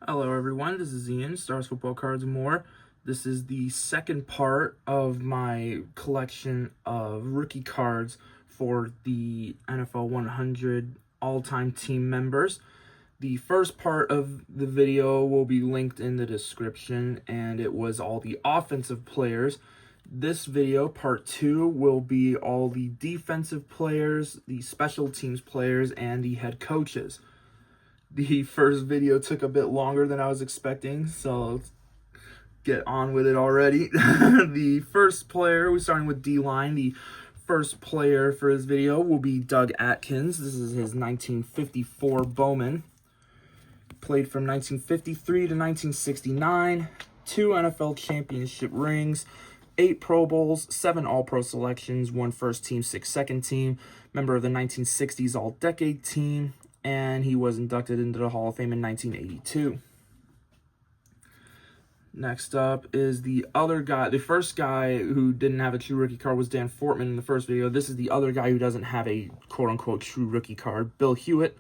Hello everyone, this is Ian, Stars Football Cards and More. This is the second part of my collection of rookie cards for the NFL 100 all-time team members. The first part of the video will be linked in the description, and it was all the offensive players. This video, part 2, will be all the defensive players, the special teams players, and the head coaches. The first video took a bit longer than I was expecting, so let's get on with it already. The first player, we're starting with D-line. The first player for this video will be Doug Atkins. This is his 1954 Bowman. Played from 1953 to 1969. 2 NFL championship rings. 8 Pro Bowls, 7 All-Pro selections, 1 first team, 6 second team. Member of the 1960s All-Decade team. And he was inducted into the Hall of Fame in 1982. Next up is the other guy. The first guy who didn't have a true rookie card was Dan Fortman in the first video. This is the other guy who doesn't have a quote-unquote true rookie card, Bill Hewitt.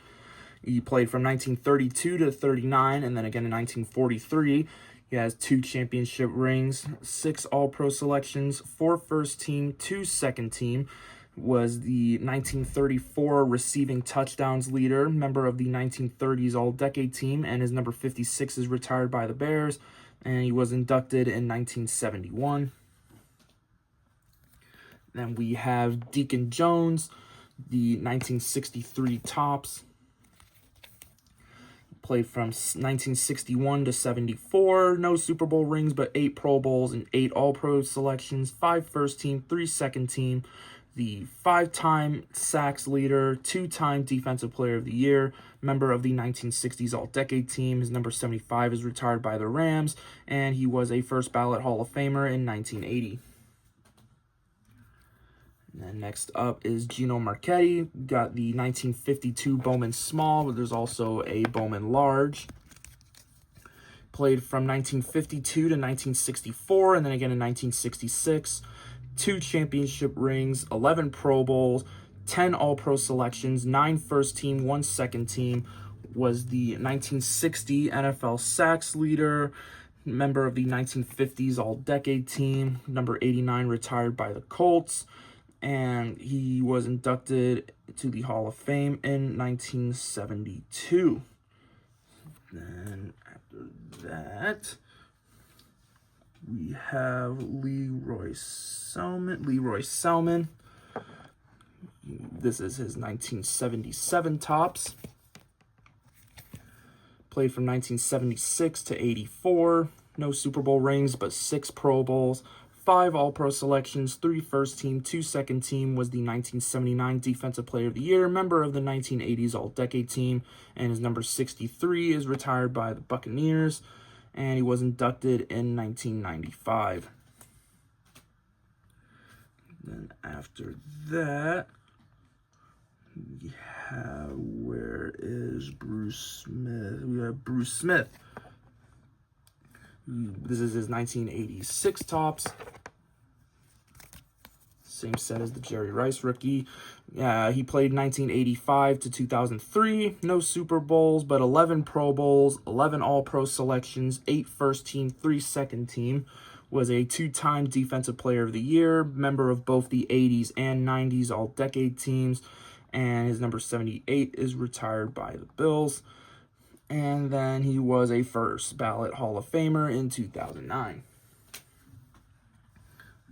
He played from 1932 to 39, and then again in 1943. He has 2 championship rings, 6 All-Pro selections, 4 first team, 2 second team. Was the 1934 receiving touchdowns leader, member of the 1930s All-Decade team, and his number 56 is retired by the Bears, and he was inducted in 1971. Then we have Deacon Jones, the 1963 Topps. Played from 1961 to 74, no Super Bowl rings, but 8 Pro Bowls and 8 All-Pro selections, 5 first team, 3 second team. The 5-time sacks leader, 2-time Defensive Player of the Year, member of the 1960s All-Decade team. His number 75 is retired by the Rams, and he was a first ballot Hall of Famer in 1980. And then next up is Gino Marchetti. Got the 1952 Bowman Small, but there's also a Bowman Large. Played from 1952 to 1964, and then again in 1966. 2 championship rings, 11 Pro Bowls, 10 All-Pro selections, 9 first team, 1 second team. Was the 1960 NFL sacks leader, member of the 1950s All-Decade team, number 89 retired by the Colts, and he was inducted to the Hall of Fame in 1972. Then after that, we have Leroy Selman. This is his 1977 Topps. Played from 1976 to 84. No Super Bowl rings, but 6 Pro Bowls, 5 All-Pro selections, 3 first team, 2 second team. Was the 1979 Defensive Player of the Year, member of the 1980s All-Decade team, and his number 63 is retired by the Buccaneers, and he was inducted in 1995. Then after that, we have, where is Bruce Smith? We have Bruce Smith. This is his 1986 Topps. Same set as the Jerry Rice rookie. He played 1985 to 2003. No Super Bowls, but 11 Pro Bowls, 11 All-Pro selections, 8 first team, 3 second team. Was a 2-time Defensive Player of the Year, member of both the 80s and 90s All-Decade teams, and his number 78 is retired by the Bills. And then he was a first ballot Hall of Famer in 2009.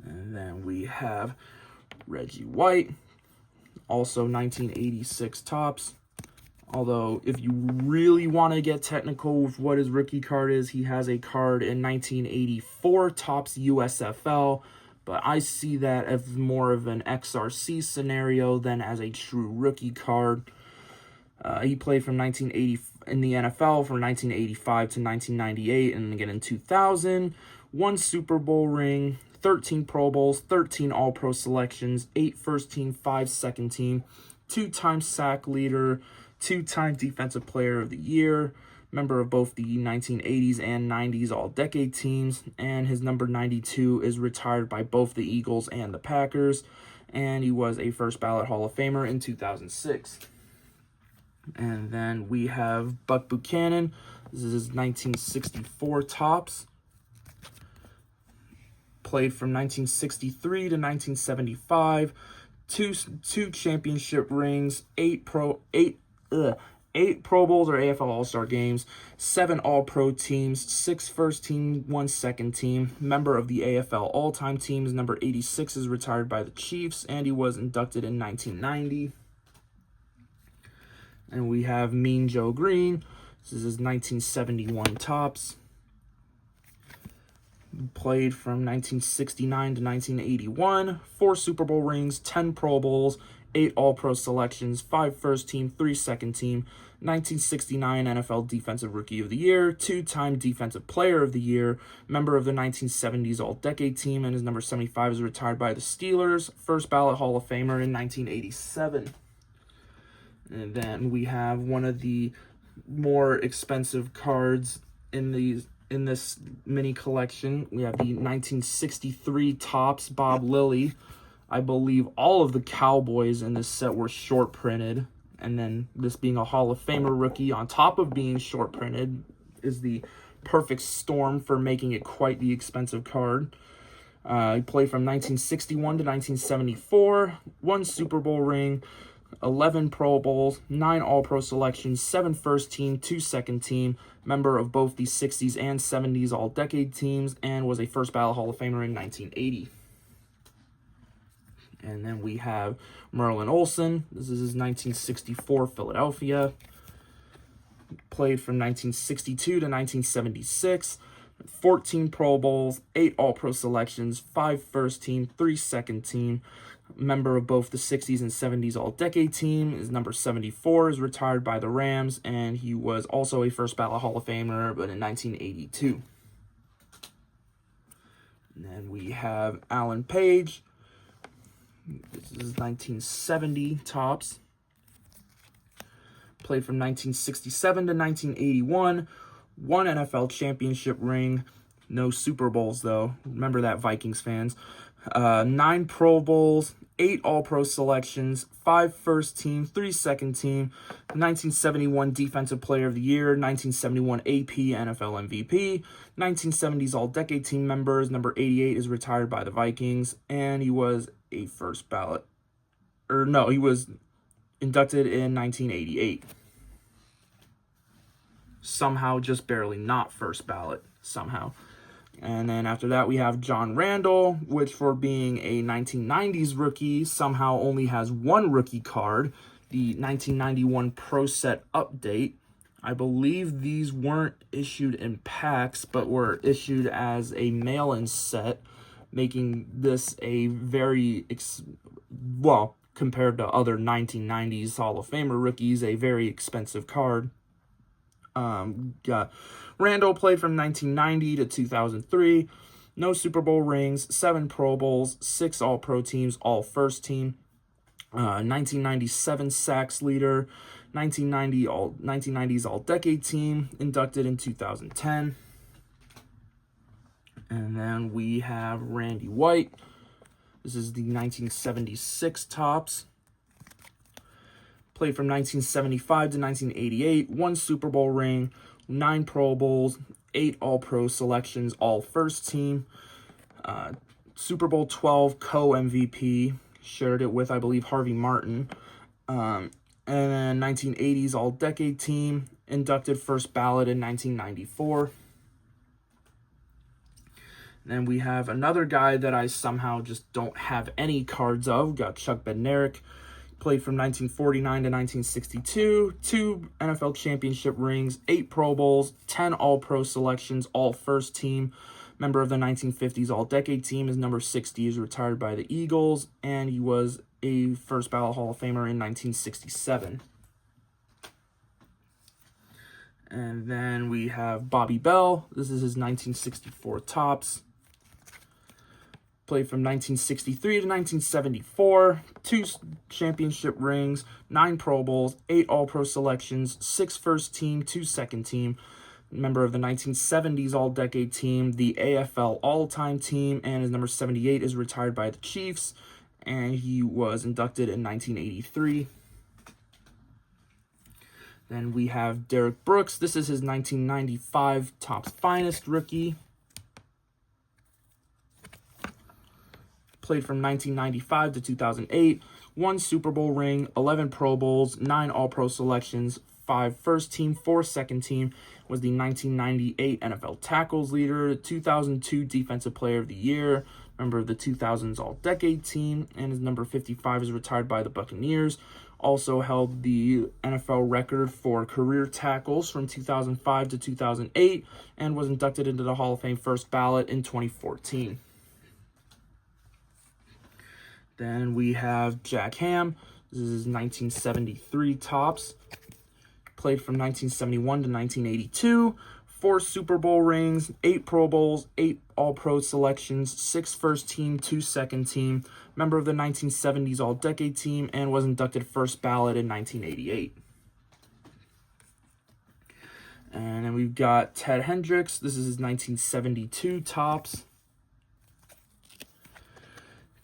And then we have Reggie White, also 1986 Topps. Although, if you really want to get technical with what his rookie card is, he has a card in 1984 Topps USFL, but I see that as more of an XRC scenario than as a true rookie card. He played from 1980 in the NFL from 1985 to 1998, and again in 2000. 1 Super Bowl ring, 13 Pro Bowls, 13 All-Pro selections, 8 first team, 5 second team, 2-time sack leader, 2-time Defensive Player of the Year, member of both the 1980s and 90s All-Decade teams, and his number 92 is retired by both the Eagles and the Packers, and he was a first ballot Hall of Famer in 2006. And then we have Buck Buchanan, This is his 1964 Topps. Played from 1963 to 1975. Two championship rings, eight Pro Bowls or AFL All-Star games, 7 All-Pro teams, 6 first team, 1 second team. Member of the AFL All-Time Teams, number 86 is retired by the Chiefs, and he was inducted in 1990. And we have Mean Joe Green. This is his 1971 Topps. Played from 1969 to 1981, 4 Super Bowl rings, 10 Pro Bowls, 8 All-Pro selections, 5 first team, 3 second team, 1969 NFL Defensive Rookie of the Year, 2-time Defensive Player of the Year, member of the 1970s All-Decade Team, and his number 75 is retired by the Steelers, first ballot Hall of Famer in 1987. And then we have one of the more expensive cards in this mini collection. We have the 1963 Topps Bob Lilly. I believe all of the Cowboys in this set were short printed, and then this being a Hall of Famer rookie on top of being short printed is the perfect storm for making it quite the expensive card. He played from 1961 to 1974, 1 Super Bowl ring, 11 Pro Bowls, 9 All-Pro selections, 7 first team, 2 second team, member of both the 60s and 70s All-Decade teams, and was a first ballot Hall of Famer in 1980. And then we have Merlin Olsen. This is his 1964 Philadelphia. Played from 1962 to 1976. 14 Pro Bowls, 8 All-Pro selections, 5 first team, 3 second team. Member of both the 60s and 70s All-Decade team. His number 74 is retired by the Rams, and he was also a first ballot Hall of Famer, but in 1982. And then we have Alan Page. This is 1970 Topps. Played from 1967 to 1981. 1 NFL championship ring. No Super Bowls, though. Remember that, Vikings fans. 9 Pro Bowls, 8 All-Pro selections, 5 first team, 3 second team, 1971 Defensive Player of the Year, 1971 AP NFL MVP, 1970s All-Decade Team members. Number 88 is retired by the Vikings, and he was a first ballot. He was inducted in 1988. Somehow, just barely not first ballot, somehow. And then after that, we have John Randall, which for being a 1990s rookie, somehow only has 1 rookie card, the 1991 Pro Set Update. I believe these weren't issued in packs, but were issued as a mail-in set, making this a very, compared to other 1990s Hall of Famer rookies, a very expensive card. Randall played from 1990 to 2003. No Super Bowl rings, 7 Pro Bowls, 6 All-Pro teams, all first team. 1997 sacks leader, 1990s All-Decade team, inducted in 2010. And then we have Randy White. This is the 1976 Topps. Played from 1975 to 1988, 1 Super Bowl ring, 9 Pro Bowls, 8 All-Pro selections, all first team. Super Bowl 12 co-MVP, shared it with, I believe, Harvey Martin. And then 1980s All-Decade team, inducted first ballot in 1994. Then we have another guy that I somehow just don't have any cards of. We got Chuck Bednarik. Played from 1949 to 1962, 2 NFL championship rings, 8 Pro Bowls, 10 All-Pro selections, all first team. Member of the 1950s All-Decade team. His number 60 is retired by the Eagles, and he was a first ballot Hall of Famer in 1967. And then we have Bobby Bell. This is his 1964 Topps. Played from 1963 to 1974, 2 championship rings, 9 Pro Bowls, 8 All-Pro selections, 6 first team, 2 second team. Member of the 1970s All-Decade team, the AFL All-Time team, and his number 78 is retired by the Chiefs, and he was inducted in 1983. Then we have Derek Brooks. This is his 1995 Topps Finest rookie. Played from 1995 to 2008. 1 Super Bowl ring, 11 Pro Bowls, 9 All-Pro selections, 5 first team, 4 second team. Was the 1998 NFL tackles leader, 2002 Defensive Player of the Year, member of the 2000s All-Decade team, and his number 55 is retired by the Buccaneers. Also held the NFL record for career tackles from 2005 to 2008, and was inducted into the Hall of Fame first ballot in 2014. Then we have Jack Ham. This is his 1973 Topps. Played from 1971 to 1982. 4 Super Bowl rings, 8 Pro Bowls, 8 All-Pro selections, 6 first team, 2 second team. Member of the 1970s All-Decade team, and was inducted first ballot in 1988. And then we've got Ted Hendricks. This is his 1972 Topps.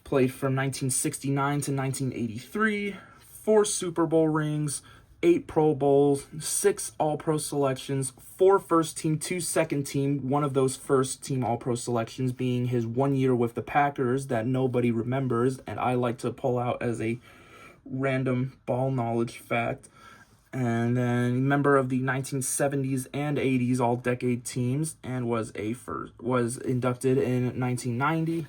Played from 1969 to 1983, 4 Super Bowl rings, 8 Pro Bowls, 6 All-Pro selections, 4 first team, 2 second team, one of those first team All-Pro selections being his 1 year with the Packers that nobody remembers, and I like to pull out as a random ball knowledge fact. And then member of the 1970s and 80s All-Decade teams, and was inducted in 1990.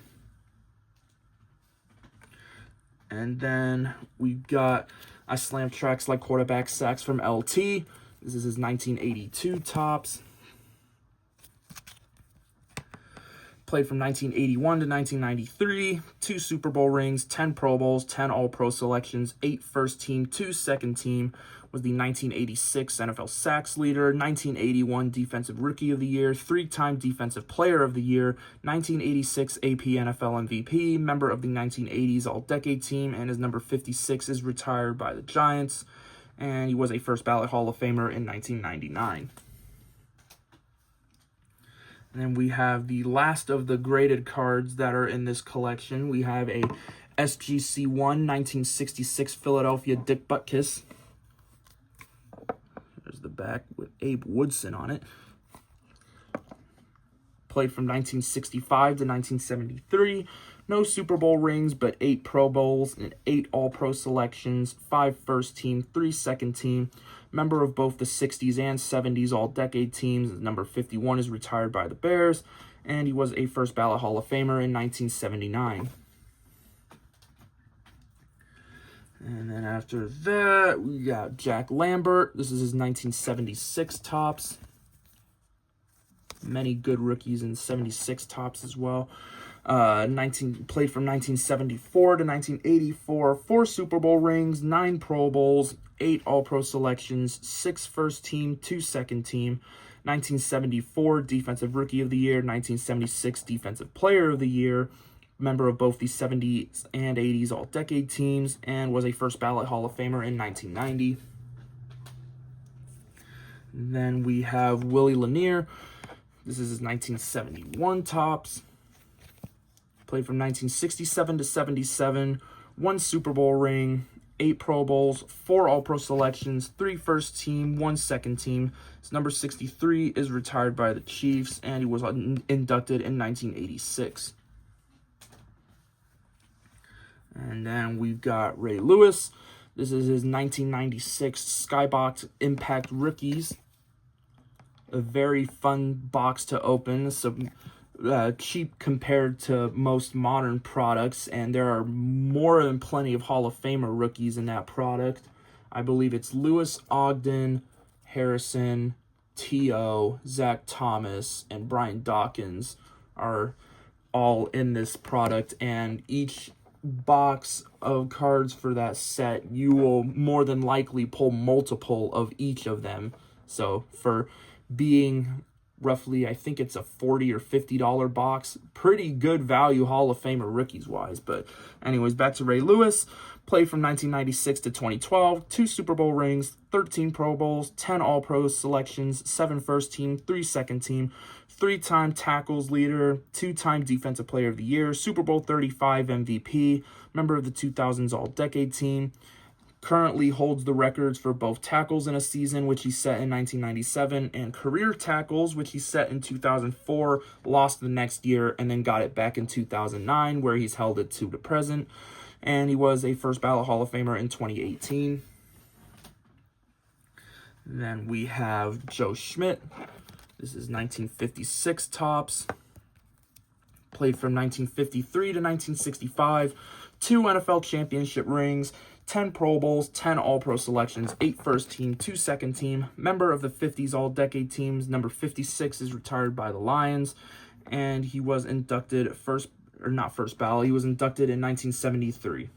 And then we've got I Slam Tracks Like Quarterback Sacks from LT. This is his 1982 Topps. Played from 1981 to 1993. 2 Super Bowl rings, 10 Pro Bowls, 10 All-Pro selections, 8 first team, 2 second team. Was the 1986 NFL sacks leader, 1981 Defensive Rookie of the Year, 3-time Defensive Player of the Year, 1986 AP NFL MVP, member of the 1980s All-Decade team, and his number 56 is retired by the Giants, and he was a first ballot Hall of Famer in 1999. And then we have the last of the graded cards that are in this collection. We have a SGC1 1966 Philadelphia Dick Butkus. There's the back with Abe Woodson on it. Played from 1965 to 1973. No Super Bowl rings, but 8 Pro Bowls and 8 All-Pro selections, 5 first team, 3 second team. Member of both the 60s and 70s All-Decade teams. Number 51 is retired by the Bears, and he was a first ballot Hall of Famer in 1979. And then after that, we got Jack Lambert. This is his 1976 Topps. Many good rookies in 76 Topps as well. Played from 1974 to 1984. 4 Super Bowl rings, 9 Pro Bowls, 8 All-Pro selections, 6 first team, 2 second team. 1974 Defensive Rookie of the Year, 1976 Defensive Player of the Year. Member of both the 70s and 80s All-Decade teams, and was a first ballot Hall of Famer in 1990. And then we have Willie Lanier. This is his 1971 Topps. Played from 1967 to 77. 1 Super Bowl ring, 8 Pro Bowls, 4 All-Pro selections, 3 first team, 1 second team. His number 63 is retired by the Chiefs, and he was inducted in 1986. And then we've got Ray Lewis. This is his 1996 Skybox Impact Rookies. A very fun box to open. So cheap compared to most modern products. And there are more than plenty of Hall of Famer rookies in that product. I believe it's Lewis, Ogden, Harrison, T.O., Zach Thomas, and Brian Dawkins are all in this product. And each box of cards for that set, you will more than likely pull multiple of each of them. So for being roughly, I think it's a $40 or $50 box, pretty good value Hall of Famer rookies wise. But anyways, back to Ray Lewis. Played from 1996 to 2012, 2 Super Bowl rings, 13 Pro Bowls, 10 All-Pro selections, 7 first team, 3 second team, 3-time tackles leader, 2-time Defensive Player of the Year, Super Bowl 35 MVP, member of the 2000s All-Decade team, Currently holds the records for both tackles in a season, which he set in 1997, and career tackles, which he set in 2004, lost the next year, and then got it back in 2009, where he's held it to the present. And he was a first ballot Hall of Famer in 2018. Then we have Joe Schmidt. This is 1956 Topps. Played from 1953 to 1965. 2 NFL championship rings, 10 Pro Bowls, 10 All-Pro selections, 8 first team, 2 second team. Member of the 50s All-Decade teams. Number 56 is retired by the Lions. And he was inducted not first ballot, he was inducted in 1973.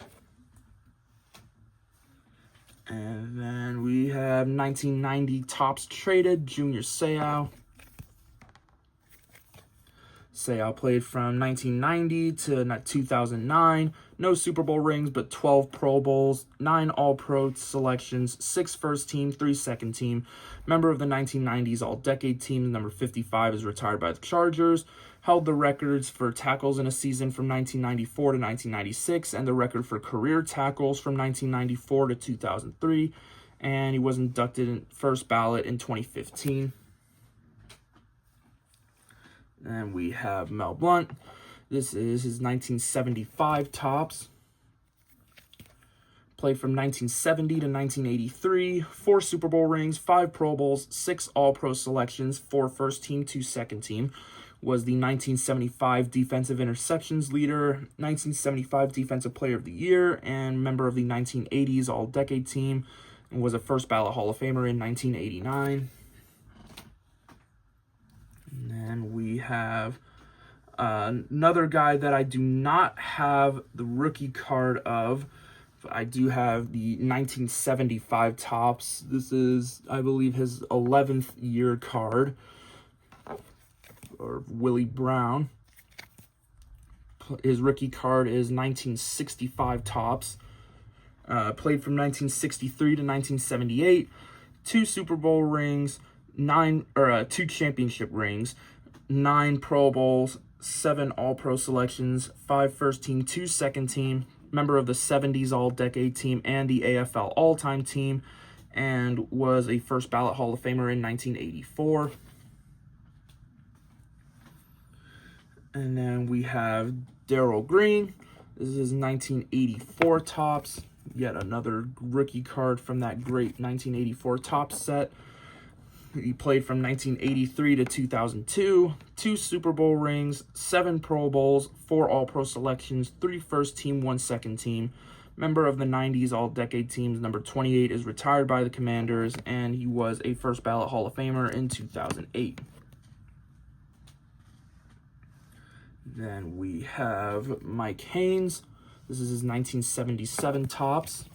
And then we have 1990 Topps traded, Junior Seau. Seau played from 1990 to 2009. No Super Bowl rings, but 12 Pro Bowls, 9 All-Pro selections, 6 first team, 3 second team. Member of the 1990s All-Decade team. Number 55 is retired by the Chargers. Held the records for tackles in a season from 1994 to 1996, and the record for career tackles from 1994 to 2003. And he was inducted in first ballot in 2015. And we have Mel Blount. This is his 1975 Topps. Played from 1970 to 1983. 4 Super Bowl rings, 5 Pro Bowls, 6 All-Pro selections, 4 first team, 2 second team. Was the 1975 defensive interceptions leader, 1975 defensive player of the year, and member of the 1980s All-Decade team, and was a first ballot Hall of Famer in 1989. And then we have another guy that I do not have the rookie card of. I do have the 1975 Topps. This is, I believe, his 11th year card. Or Willie Brown. His rookie card is 1965 Topps. Played from 1963 to 1978. 2 Super Bowl rings, 2 championship rings, 9 Pro Bowls, 7 All-Pro selections, 5 first team, 2 second team. Member of the 70s All-Decade team and the AFL All-Time team, and was a first ballot Hall of Famer in 1984. And then we have Darrell Green. This is his 1984 Topps. Yet another rookie card from that great 1984 Topps set. He played from 1983 to 2002. 2 Super Bowl rings, 7 Pro Bowls, 4 All-Pro selections, 3 first team, 1 second team. Member of the 90s All-Decade teams. Number 28 is retired by the Commanders, and he was a first ballot Hall of Famer in 2008. Then we have Mike Haynes. This is his 1977 Topps.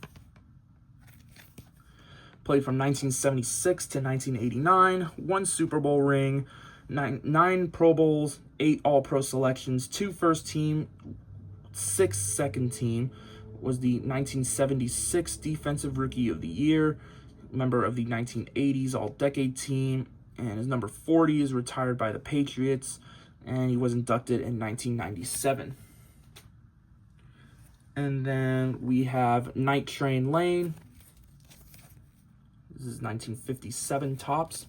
Played from 1976 to 1989. 1 Super Bowl ring, 9 Pro Bowls, 8 All-Pro selections, 2 first team, 6 second team. Was the 1976 Defensive Rookie of the Year. Member of the 1980s All-Decade team. And his number 40 is retired by the Patriots. And he was inducted in 1997. And then we have Night Train Lane. This is 1957 Topps.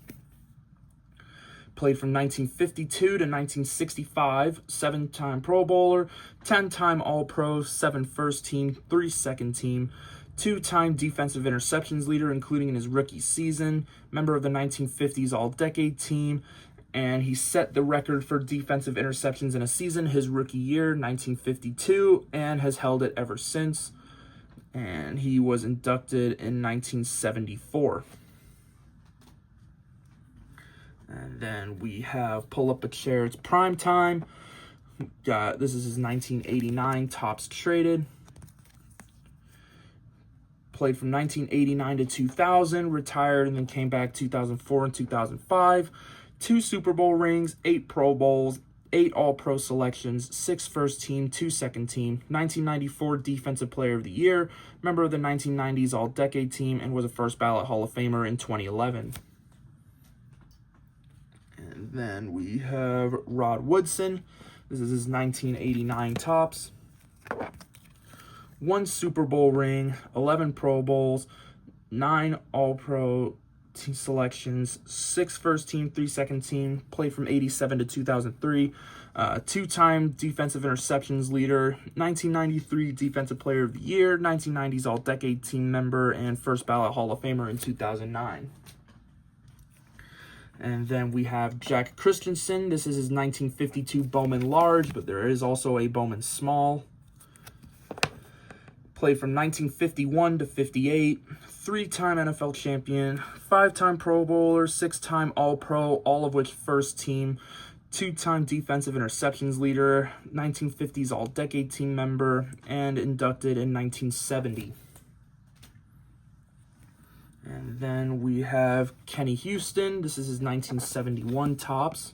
Played from 1952 to 1965. 7-time Pro Bowler, 10-time All-Pro, 7 first team, 3 second team. 2-time defensive interceptions leader, including in his rookie season. Member of the 1950s All-Decade team. And he set the record for defensive interceptions in a season his rookie year, 1952, and has held it ever since. And he was inducted in 1974. And then we have Pull Up a Chair, it's Prime Time. This is his 1989 Topps traded. Played from 1989 to 2000, retired, and then came back 2004 and 2005. 2 Super Bowl rings, 8 Pro Bowls, 8 All-Pro selections, 6 first team, 2 second team, 1994 Defensive Player of the Year, member of the 1990s All-Decade team, and was a first ballot Hall of Famer in 2011. And then we have Rod Woodson. This is his 1989 Topps. 1 Super Bowl ring, 11 Pro Bowls, 9 All-Pro selections, 6 first team, 3 second team, played from 87 to 2003, 2-time defensive interceptions leader, 1993 Defensive Player of the Year, 1990s All-Decade Team member, and first ballot Hall of Famer in 2009. And then we have Jack Christensen. This is his 1952 Bowman Large, but there is also a Bowman Small. Played from 1951 to 58, 3-time NFL champion, 5-time Pro Bowler, 6-time All-Pro, all of which first team, 2-time defensive interceptions leader, 1950s All-Decade Team member, and inducted in 1970. And then we have Kenny Houston. This is his 1971 Topps.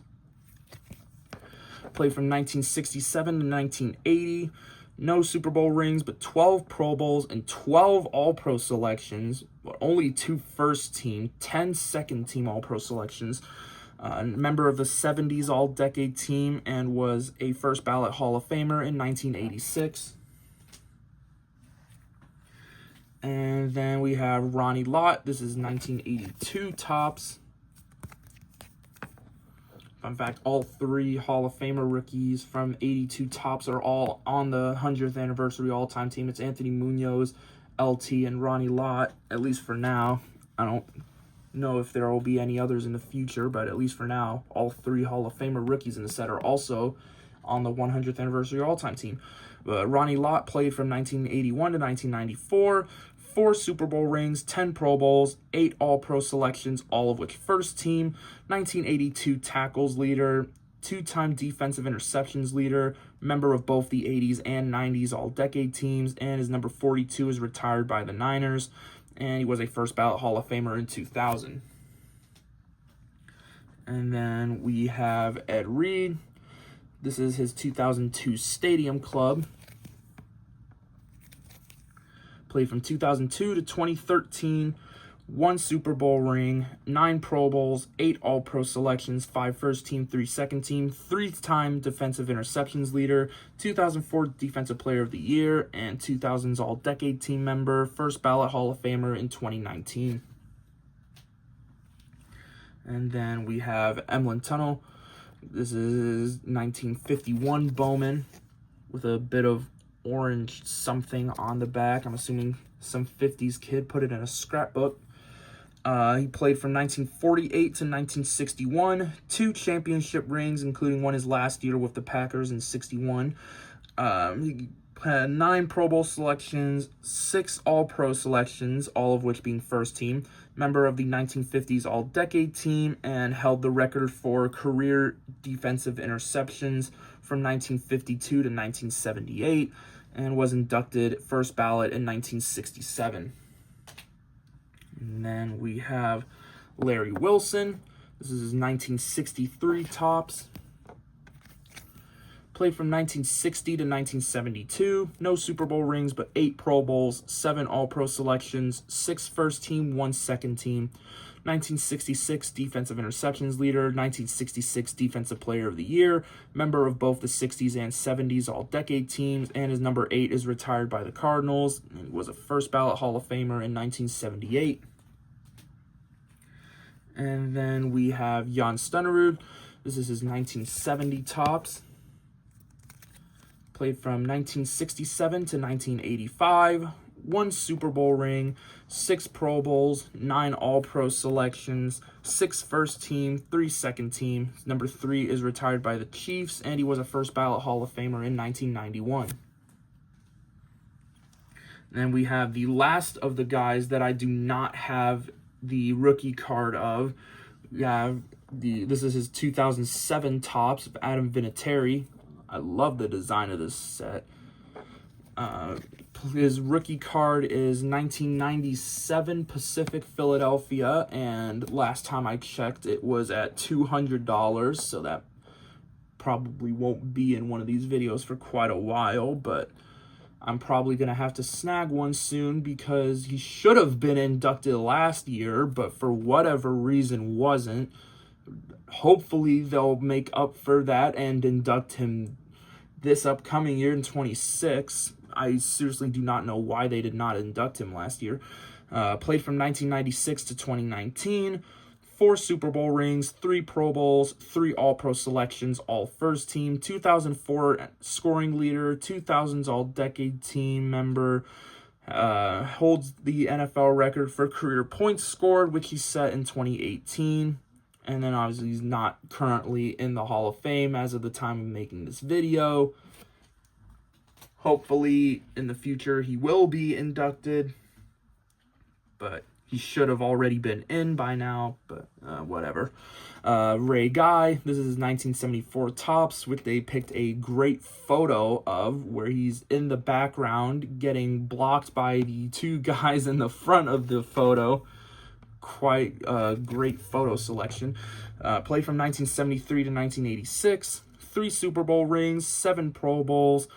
Played from 1967 to 1980. No Super Bowl rings, but 12 Pro Bowls and 12 All-Pro selections, but only 2 first team, 10 second team All-Pro selections. Member of the 70s All-Decade Team, and was a first ballot Hall of Famer in 1986. And then we have Ronnie Lott. This is 1982 Topps. In fact, all 3 Hall of Famer rookies from 82 Topps are all on the 100th anniversary all-time team. It's Anthony Munoz, LT, and Ronnie Lott, at least for now. I don't know if there will be any others in the future, but at least for now, all 3 Hall of Famer rookies in the set are also on the 100th anniversary all-time team. Ronnie Lott played from 1981 to 1994, 4 Super Bowl rings, 10 Pro Bowls, 8 All-Pro selections, all of which first team, 1982 tackles leader, 2-time defensive interceptions leader, member of both the 80s and 90s All-Decade teams, and his number 42 is retired by the Niners, and he was a first ballot Hall of Famer in 2000. And then we have Ed Reed. This is his 2002 Stadium Club. Played from 2002 to 2013, 1 Super Bowl ring, 9 Pro Bowls, 8 All-Pro selections, 5 first team, 3 second team, 3-time defensive interceptions leader, 2004 Defensive Player of the Year, and 2000's All-Decade Team member, first ballot Hall of Famer in 2019. And then we have Emlyn Tunnel. This is 1951 Bowman with a bit of orange something on the back. I'm assuming some 50s kid put it in a scrapbook. He played from 1948 to 1961, 2 championship rings, including one his last year with the Packers in 61. He had 9 Pro Bowl selections, 6 All-Pro selections, all of which being first team, member of the 1950s All-Decade Team, and held the record for career defensive interceptions from 1952 to 1978, and was inducted first ballot in 1967. And then we have Larry Wilson. This is his 1963 Topps. Played from 1960 to 1972. No Super Bowl rings, but 8 Pro Bowls, 7 All-Pro selections, 6 first team, 1 second team. 1966 Defensive Interceptions Leader, 1966 Defensive Player of the Year, member of both the 60s and 70s All-Decade teams, and his number 8 is retired by the Cardinals. He was a first ballot Hall of Famer in 1978. And then we have Jan Stenerud. This is his 1970 Topps. Played from 1967 to 1985. 1 Super Bowl ring, 6 Pro Bowls, 9 All-Pro selections, 6 first team, 3 second team. Number 3 is retired by the Chiefs, and he was a first ballot Hall of Famer in 1991. Then we have the last of the guys that I do not have the rookie card of. We have this is his 2007 Topps of Adam Vinatieri. I love the design of this set. His rookie card is 1997 Pacific Philadelphia, and last time I checked, it was at $200, so that probably won't be in one of these videos for quite a while, but I'm probably going to have to snag one soon because he should have been inducted last year, but for whatever reason wasn't. Hopefully they'll make up for that and induct him this upcoming year in 26. I seriously do not know why they did not induct him last year. Played from 1996 to 2019. 4 Super Bowl rings, 3 Pro Bowls, 3 All-Pro selections, all first team, 2004 scoring leader, 2000s All-Decade Team member, holds the NFL record for career points scored, which he set in 2018. And then obviously he's not currently in the Hall of Fame as of the time of making this video. Hopefully in the future he will be inducted, but he should have already been in by now, but whatever. Ray Guy, this is his 1974 Topps, which they picked a great photo of where he's in the background getting blocked by the 2 guys in the front of the photo. Quite a great photo selection. Played from 1973 to 1986. 3 Super Bowl rings, 7 Pro Bowls,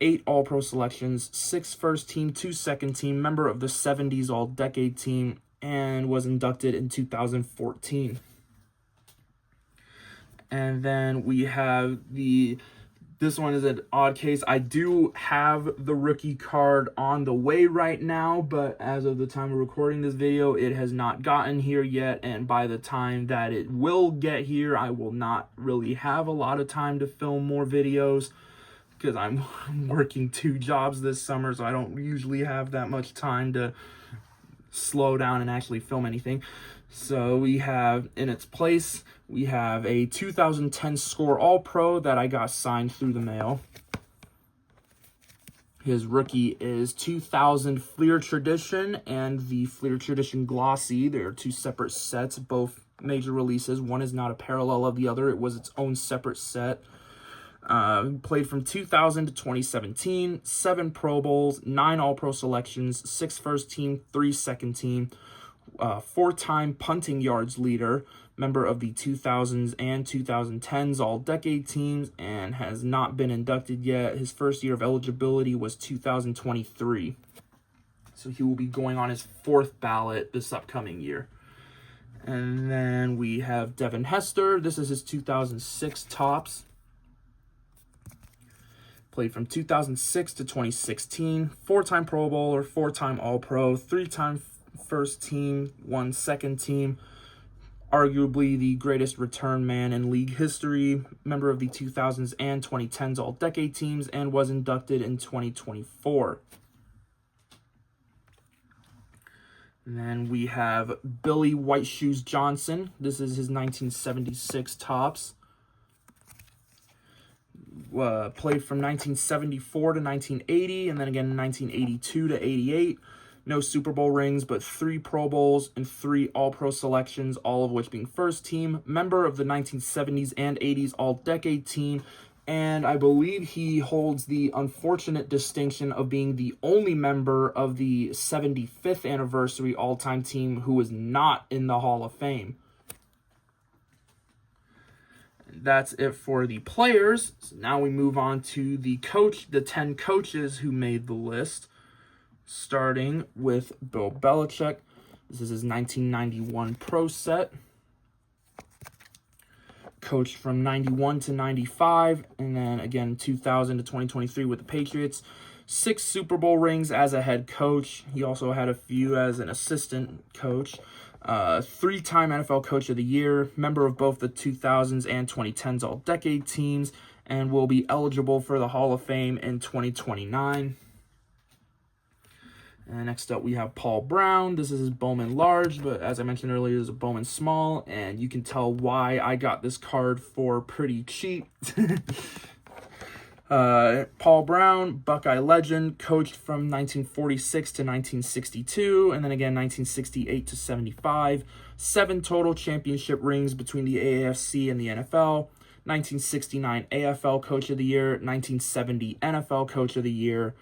8 All-Pro selections, 6 first team, 2 second team, member of the 70s All-Decade Team, and was inducted in 2014. And then we have this one is an odd case. I do have the rookie card on the way right now, but as of the time of recording this video, it has not gotten here yet. And by the time that it will get here, I will not really have a lot of time to film more videos, because I'm working 2 jobs this summer, so I don't usually have that much time to slow down and actually film anything. So we have, in its place, we have a 2010 Score All-Pro that I got signed through the mail. His rookie is 2000 Fleer Tradition and the Fleer Tradition Glossy. They're 2 separate sets, both major releases. One is not a parallel of the other. It was its own separate set. Played from 2000 to 2017, 7 Pro Bowls, 9 All-Pro selections, 6 first team, 3 second team, 4-time punting yards leader, member of the 2000s and 2010s All-Decade Teams, and has not been inducted yet. His first year of eligibility was 2023. So he will be going on his 4th ballot this upcoming year. And then we have Devin Hester. This is his 2006 Topps. Played from 2006 to 2016, 4-time Pro Bowler, 4-time All-Pro, 3-time first team, 1 second team, arguably the greatest return man in league history, member of the 2000s and 2010s All-Decade Teams, and was inducted in 2024. And then we have Billy White Shoes Johnson. This is his 1976 Topps. Played from 1974 to 1980, and then again 1982 to 88. No Super Bowl rings, but 3 Pro Bowls and 3 All-Pro selections, all of which being first team. Member of the 1970s and 80s All-Decade Team, and I believe he holds the unfortunate distinction of being the only member of the 75th anniversary all-time team who is not in the Hall of Fame. That's it for the players. So now we move on to the 10 coaches who made the list, starting with Bill Belichick. This is his 1991 Pro set. Coached from 91 to 95, and then again 2000 to 2023 with the Patriots. 6 Super Bowl rings as a head coach. He also had a few as an assistant coach. 3-time NFL Coach of the Year, member of both the 2000s and 2010s All-Decade Teams, and will be eligible for the Hall of Fame in 2029. And next up we have Paul Brown. This is his Bowman Large, but as I mentioned earlier, it's a Bowman Small, and you can tell why I got this card for pretty cheap. Paul Brown, Buckeye legend, coached from 1946 to 1962, and then again 1968 to 75. 7 total championship rings between the AAFC and the NFL. 1969 AFL Coach of the Year, 1970 NFL Coach of the Year.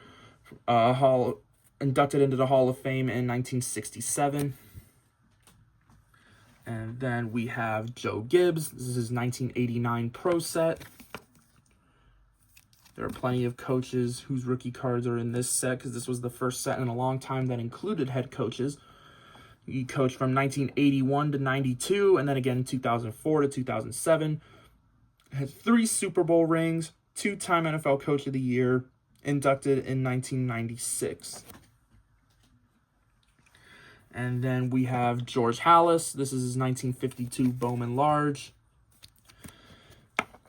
Inducted into the Hall of Fame in 1967. And then we have Joe Gibbs. This is his 1989 Pro set. There are plenty of coaches whose rookie cards are in this set because this was the first set in a long time that included head coaches. He coached from 1981 to 92, and then again 2004 to 2007. Had 3 Super Bowl rings, 2-time NFL Coach of the Year, inducted in 1996. And then we have George Halas. This is his 1952 Bowman Large.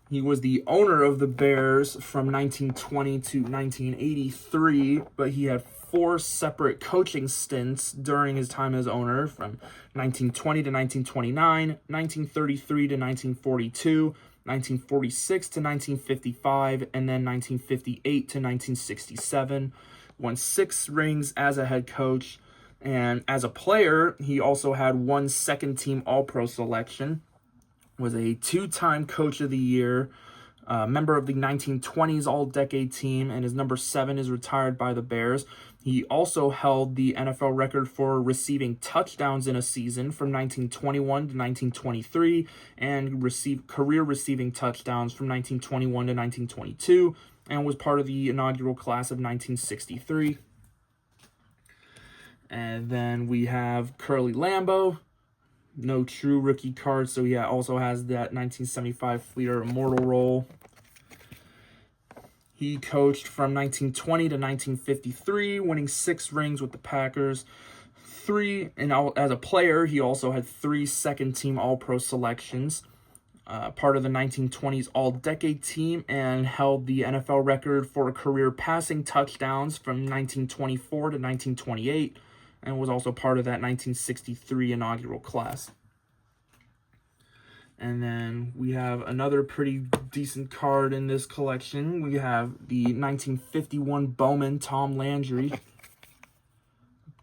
He was the owner of the Bears from 1920 to 1983, but he had 4 separate coaching stints during his time as owner from 1920 to 1929, 1933 to 1942, 1946 to 1955, and then 1958 to 1967. Won 6 rings as a head coach. And as a player, he also had 1 second-team All-Pro selection, was a 2-time Coach of the Year, member of the 1920s All-Decade Team, and his number 7 is retired by the Bears. He also held the NFL record for receiving touchdowns in a season from 1921 to 1923, and career receiving touchdowns from 1921 to 1922, and was part of the inaugural class of 1963. And then we have Curly Lambeau, no true rookie card, so he also has that 1975 Fleer Immortal roll. He coached from 1920 to 1953, winning 6 rings with the Packers. As a player, he also had 3 second-team All-Pro selections, part of the 1920s All-Decade Team, and held the NFL record for career passing touchdowns from 1924 to 1928. And was also part of that 1963 inaugural class. And then we have another pretty decent card in this collection. We have the 1951 Bowman Tom Landry.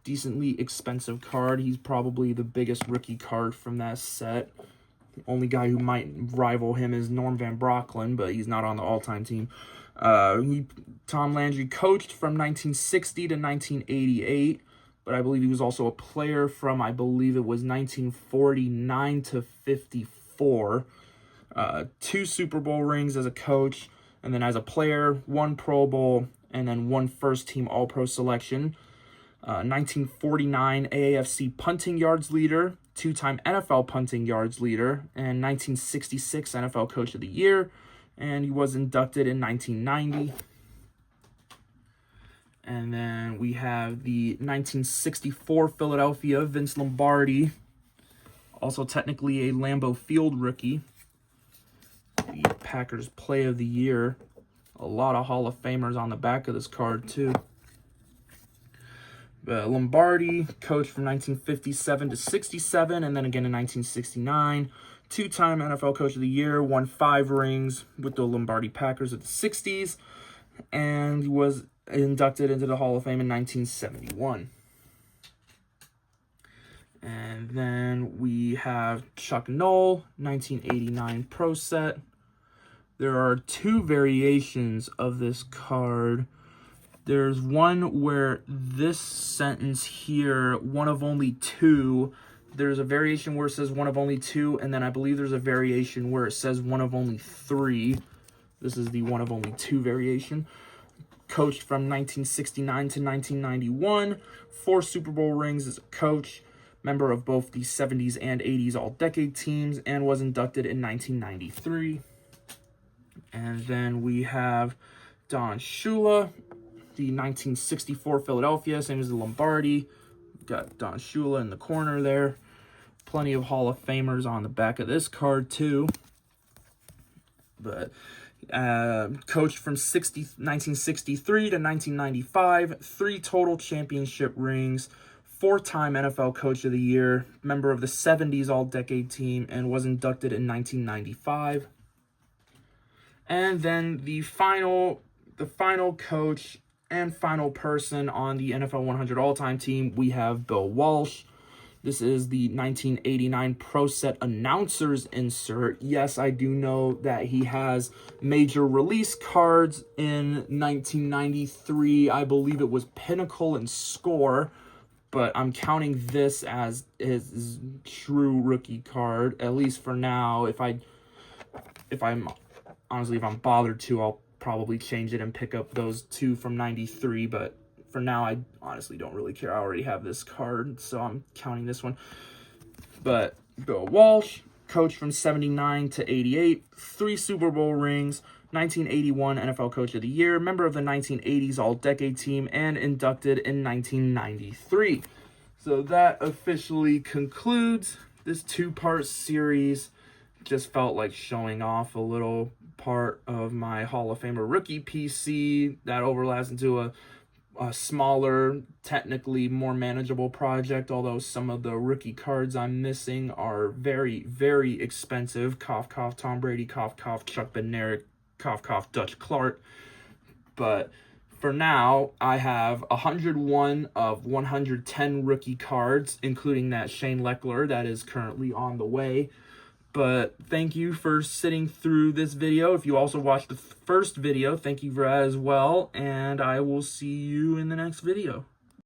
Decently expensive card. He's probably the biggest rookie card from that set. The only guy who might rival him is Norm Van Brocklin, but he's not on the all-time team. Tom Landry coached from 1960 to 1988. But I believe he was also a player from, I believe it was 1949 to 54. 2 Super Bowl rings as a coach, and then as a player, 1 Pro Bowl, and then 1 first-team All-Pro selection. 1949 AAFC punting yards leader, 2-time NFL punting yards leader, and 1966 NFL Coach of the Year, and he was inducted in 1990. And then we have the 1964 Philadelphia Vince Lombardi, also technically a Lambeau Field rookie. The Packers Play of the Year. A lot of Hall of Famers on the back of this card, too. Lombardi coached from 1957 to 67, and then again in 1969. 2-time NFL Coach of the Year, won 5 rings with the Lombardi Packers of the 60s, and was inducted into the Hall of Fame in 1971. And then we have Chuck Noll, 1989 Pro Set. There are 2 variations of this card. There's one where this sentence here, one of only 2. There's a variation where it says one of only 2, and then I believe there's a variation where it says one of only 3. This is the one of only 2 variation. Coached from 1969 to 1991, 4 Super Bowl rings as a coach, member of both the 70s and 80s All-Decade teams, and was inducted in 1993. And then we have Don Shula, the 1964 Philadelphia, same as the Lombardi. Got Don Shula in the corner there. Plenty of Hall of Famers on the back of this card, too. But coached from 1963 to 1995, 3 total championship rings, 4-time NFL Coach of the Year, member of the 70s All-Decade Team, and was inducted in 1995. And then the final coach and final person on the NFL 100 All-Time Team, we have Bill Walsh. This is the 1989 Pro Set Announcers insert. Yes, I do know that he has major release cards in 1993. I believe it was Pinnacle and Score, but I'm counting this as his true rookie card, at least for now. If I'm bothered to, I'll probably change it and pick up those 2 from 93, but for now, I honestly don't really care. I already have this card, so I'm counting this one. But Bill Walsh, coach from 79 to 88, 3 Super Bowl rings, 1981 NFL Coach of the Year, member of the 1980s All-Decade Team, and inducted in 1993. So that officially concludes this 2-part series. Just felt like showing off a little part of my Hall of Famer rookie PC that overlaps into a smaller, technically more manageable project, although some of the rookie cards I'm missing are very, very expensive. Cough, cough, Tom Brady, cough, cough, Chuck Bednarik, cough, cough, Dutch Clark. But for now, I have 101 of 110 rookie cards, including that Shane Lechler that is currently on the way. But thank you for sitting through this video. If you also watched the first video, thank you for that as well. And I will see you in the next video.